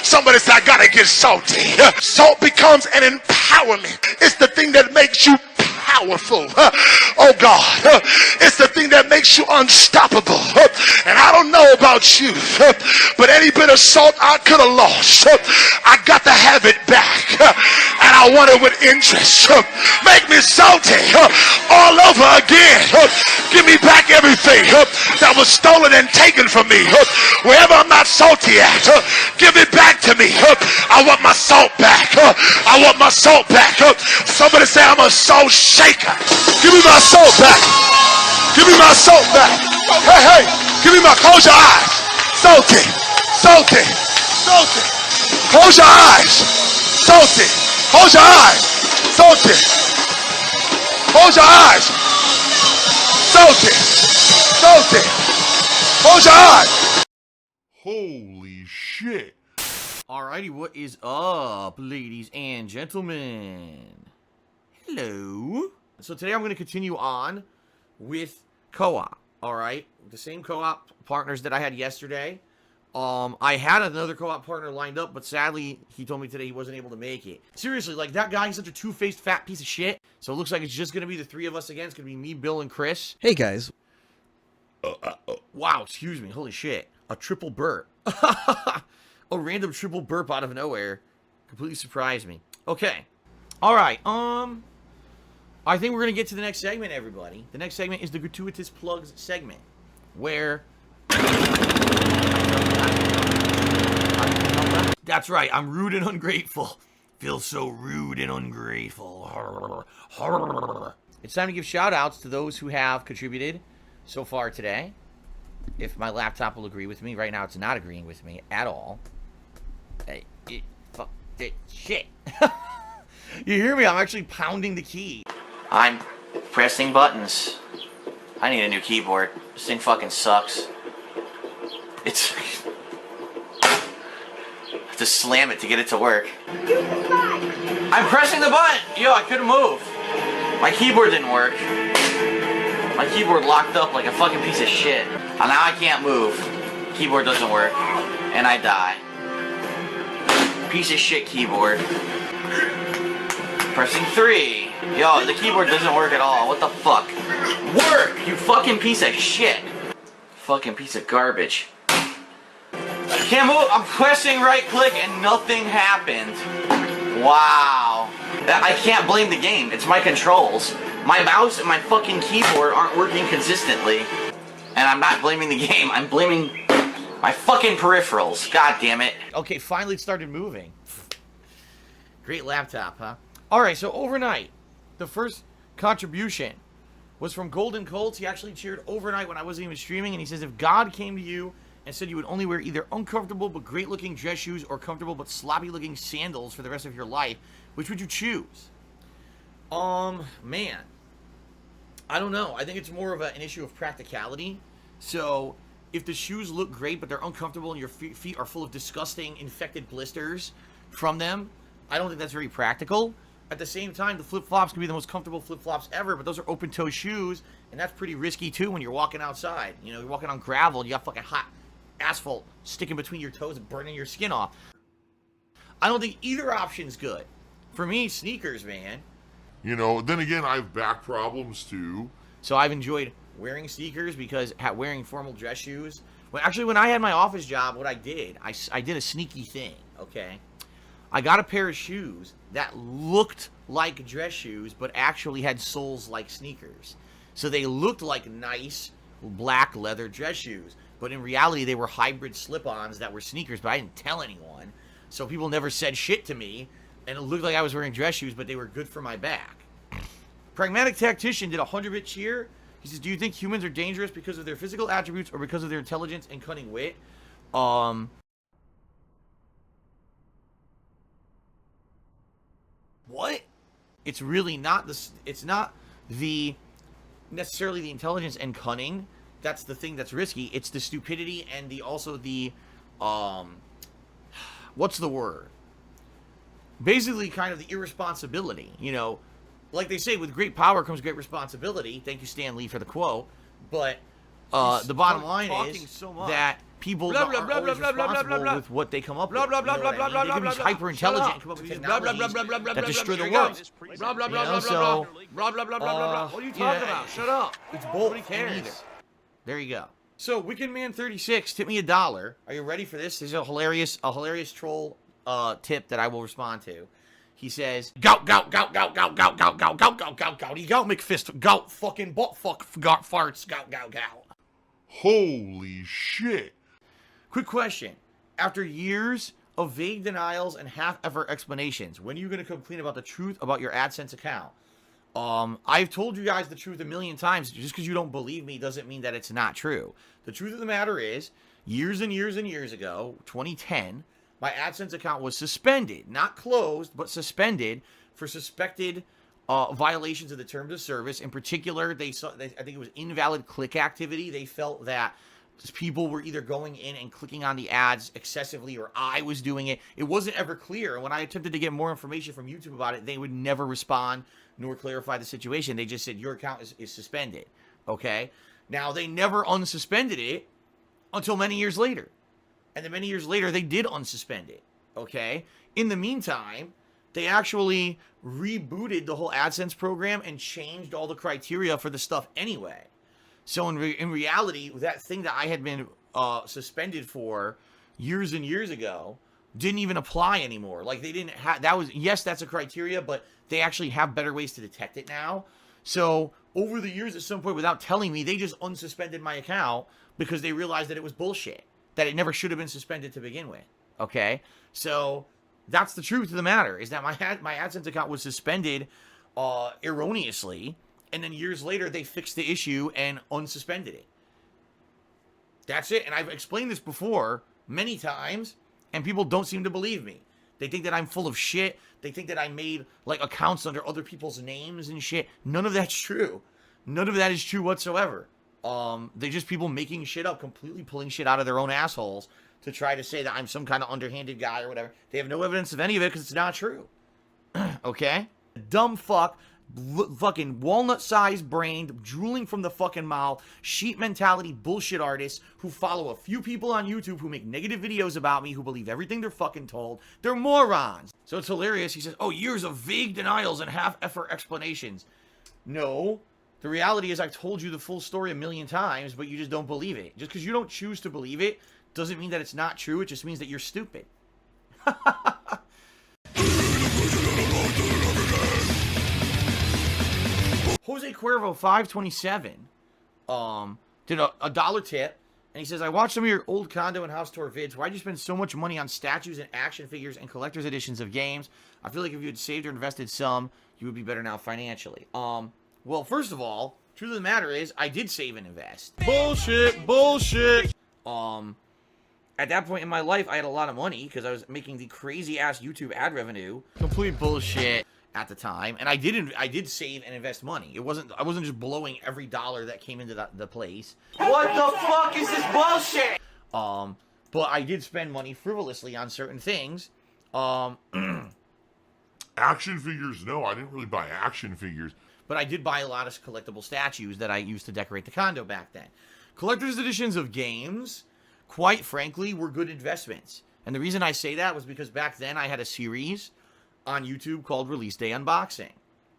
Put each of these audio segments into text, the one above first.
Somebody said, I gotta get salty. Salt becomes an empowerment. It's the thing that makes you powerful. Oh God, it's the thing that makes you unstoppable. And I don't know about you, but any bit of salt I could have lost, I got to have it back. And I want it with interest. Make me salty all over again. Give me back everything that was stolen and taken from me. Wherever I'm not salty at, give it back to me. I want my salt back. I want my salt back. Somebody say I'm a salt shaker. Give me my salt back. Give me my salt back. Hey, hey, give me my, close your eyes. Salty, salty, salty. Close your eyes. Salty. Close your eyes. Salty. Close your eyes. Salty. Salty. Close your eyes. Holy shit. Alrighty, what is up, ladies and gentlemen? Hello. So today I'm going to continue on with co-op, alright? The same co-op partners that I had yesterday. I had another co-op partner lined up, but sadly, he told me today he wasn't able to make it. Seriously, like, that guy is such a two-faced fat piece of shit. So it looks like it's just going to be the three of us again. It's going to be me, Bill, and Chris. Hey, guys. Wow, excuse me. Holy shit. A triple burp. A random triple burp out of nowhere. Completely surprised me. Okay. Alright, I think we're going to get to the next segment, everybody. The next segment is the gratuitous plugs segment, where... That's right, I'm rude and ungrateful. Feel so rude and ungrateful. It's time to give shout-outs to those who have contributed so far today. If my laptop will agree with me. Right now, it's not agreeing with me at all. Hey, fuck it, shit. You hear me? I'm actually pounding the key. I'm pressing buttons. I need a new keyboard. This thing fucking sucks. It's... I have to slam it to get it to work. I'm pressing the button! Yo, I couldn't move. My keyboard didn't work. My keyboard locked up like a fucking piece of shit. And now I can't move. Keyboard doesn't work. And I die. Piece of shit keyboard. Pressing 3. Yo, the keyboard doesn't work at all. What the fuck? Work! You fucking piece of shit. Fucking piece of garbage. I can't move. I'm pressing right click and nothing happened. Wow. I can't blame the game. It's my controls. My mouse and my fucking keyboard aren't working consistently. And I'm not blaming the game. I'm blaming my fucking peripherals. God damn it. Okay, finally it started moving. Great laptop, huh? Alright, so overnight, the first contribution was from Golden Colts. He actually cheered overnight when I wasn't even streaming, and he says, if God came to you and said you would only wear either uncomfortable but great-looking dress shoes or comfortable but sloppy-looking sandals for the rest of your life, which would you choose? Man. I don't know. I think it's more of an issue of practicality. So, if the shoes look great but they're uncomfortable and your feet are full of disgusting infected blisters from them, I don't think that's very practical. At the same time, the flip-flops can be the most comfortable flip-flops ever, but those are open-toe shoes, and that's pretty risky, too, when you're walking outside. You know, you're walking on gravel, and you got fucking hot asphalt sticking between your toes and burning your skin off. I don't think either option's good. For me, sneakers, man. You know, then again, I have back problems, too. So I've enjoyed wearing sneakers because wearing formal dress shoes... Actually, when I had my office job, what I did a sneaky thing, okay? I got a pair of shoes that looked like dress shoes, but actually had soles like sneakers. So they looked like nice black leather dress shoes, but in reality they were hybrid slip-ons that were sneakers, but I didn't tell anyone. So people never said shit to me, and it looked like I was wearing dress shoes, but they were good for my back. Pragmatic Tactician did a 100-bit cheer. He says, do you think humans are dangerous because of their physical attributes or because of their intelligence and cunning wit? What? It's really not it's not necessarily the intelligence and cunning. That's the thing that's risky. It's the stupidity and also the what's the word? Basically kind of the irresponsibility, you know. like they say, with great power comes great responsibility. Thank you, Stan Lee, for the quote. But the bottom line is that people aren't always responsible with what they come up with. They can be hyper intelligent and come up with technologies that destroy the world. What are you talking about? Shut up. It's both. Who cares? There you go. So, Wicked Man 36 tip me $1. Are you ready for this? This is a hilarious troll tip that I will respond to. He says, gout, gout, gout, gout, gout, gout, gout, gout, gout, gout, gout, gout, gout, McFist, gout, fucking butt, fuck, farts, gout, gout, gout. Holy shit. Quick question. After years of vague denials and half-effort explanations, when are you going to come clean about the truth about your AdSense account? I've told you guys the truth a million times. Just because you don't believe me doesn't mean that it's not true. The truth of the matter is, years and years and years ago, 2010, my AdSense account was suspended. Not closed, but suspended for suspected violations of the terms of service. In particular, I think it was invalid click activity. They felt that people were either going in and clicking on the ads excessively, or I was doing it. It wasn't ever clear. And when I attempted to get more information from YouTube about it, they would never respond nor clarify the situation. They just said, your account is suspended. Okay? Now, they never unsuspended it until many years later. And then many years later, they did unsuspend it. Okay? In the meantime, they actually rebooted the whole AdSense program and changed all the criteria for the stuff anyway. So in reality, that thing that I had been suspended for years and years ago didn't even apply anymore. Like, they didn't have, that was, yes, that's a criteria, but they actually have better ways to detect it now. So over the years, at some point, without telling me, they just unsuspended my account because they realized that it was bullshit, that it never should have been suspended to begin with. Okay? So that's the truth of the matter, is that my AdSense account was suspended erroneously, and then years later, they fixed the issue and unsuspended it. That's it. And I've explained this before many times, and people don't seem to believe me. They think that I'm full of shit. They think that I made, like, accounts under other people's names and shit. None of that's true. None of that is true whatsoever. They're just people making shit up, completely pulling shit out of their own assholes to try to say that I'm some kind of underhanded guy or whatever. They have no evidence of any of it because it's not true. Okay? Dumb fuck, fucking walnut-sized brained, drooling from the fucking mouth, sheep mentality bullshit artists who follow a few people on YouTube who make negative videos about me, who believe everything they're fucking told. They're morons. So it's hilarious. He says, oh, years of vague denials and half-effort explanations. No. The reality is I've told you the full story a million times, but you just don't believe it. Just because you don't choose to believe it doesn't mean that it's not true. It just means that you're stupid. Jose Cuervo 527 did a dollar tip, and he says, I watched some of your old condo and house tour vids. Why'd you spend so much money on statues and action figures and collector's editions of games? I feel like if you had saved or invested some, you would be better now financially. Well, first of all, truth of the matter is, I did save and invest. Bullshit. At that point in my life, I had a lot of money because I was making the crazy-ass YouTube ad revenue. Complete bullshit at the time. And I did save and invest money. I wasn't just blowing every dollar that came into the place. What the fuck is this bullshit? But I did spend money frivolously on certain things. Action figures, no, I didn't really buy action figures. But I did buy a lot of collectible statues that I used to decorate the condo back then. Collector's editions of games, quite frankly, were good investments. And the reason I say that was because back then I had a series on YouTube called Release Day Unboxing.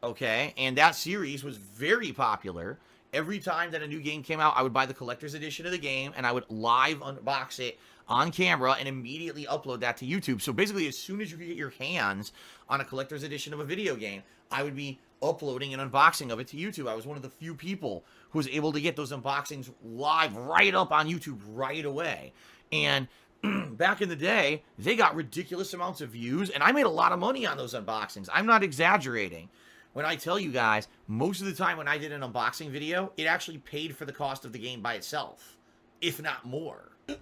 Okay? And that series was very popular. Every time that a new game came out, I would buy the collector's edition of the game and I would live unbox it on camera and immediately upload that to YouTube. So basically, as soon as you could get your hands on a collector's edition of a video game, I would be uploading an unboxing of it to YouTube. I was one of the few people who was able to get those unboxings live right up on YouTube right away. And back in the day, they got ridiculous amounts of views, and I made a lot of money on those unboxings. I'm not exaggerating when I tell you guys, most of the time when I did an unboxing video, it actually paid for the cost of the game by itself, if not more. It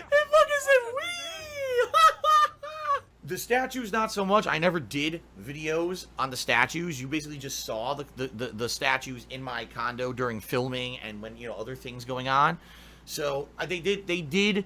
fucking said wee! The statues, not so much. I never did videos on the statues. You basically just saw the statues in my condo during filming and when, you know, other things going on. So they did